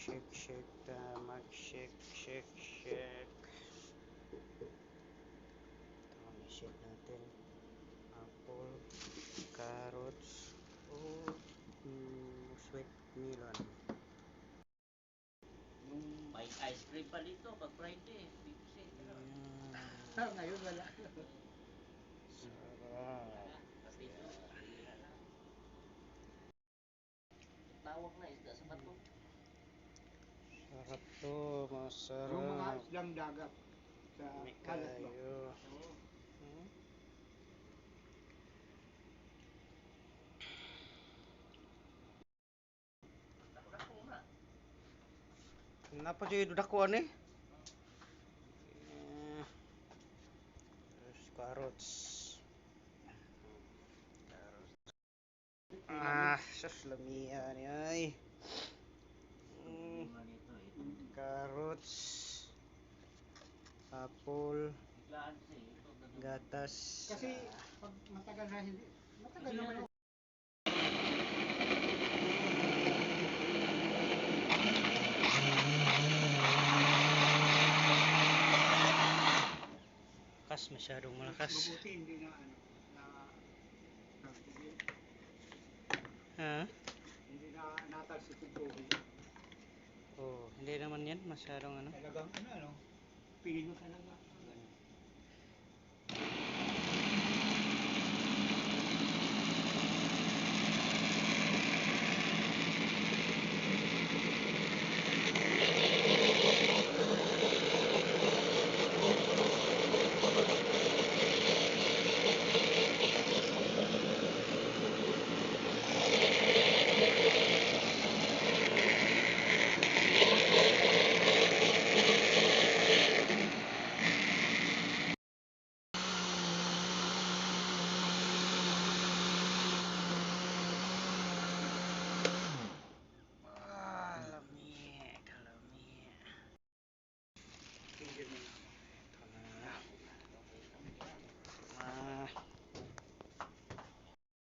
Mag-shake ta, mag-shake. Ito, i-shake natin. Apple, carrots, sweet melon. May ice cream pa dito pag Friday. Ngayon wala. Sarap. Tawag na isda sa bato. Sarap to, masarap. Yung mga islang dagat sa May kalat ba? kayo. Napa dyan yung dako ani? Terus carrots. Sus lamia ni ay. Carrots. Apple. Gatas. Kasi pag matagal na hindi, matagal naman yung Masyadong malakas. mabuti hindi na Ha? hindi na natalsik yung tubig. Oh, hindi naman yan masyadong ano. Talagang pino talaga.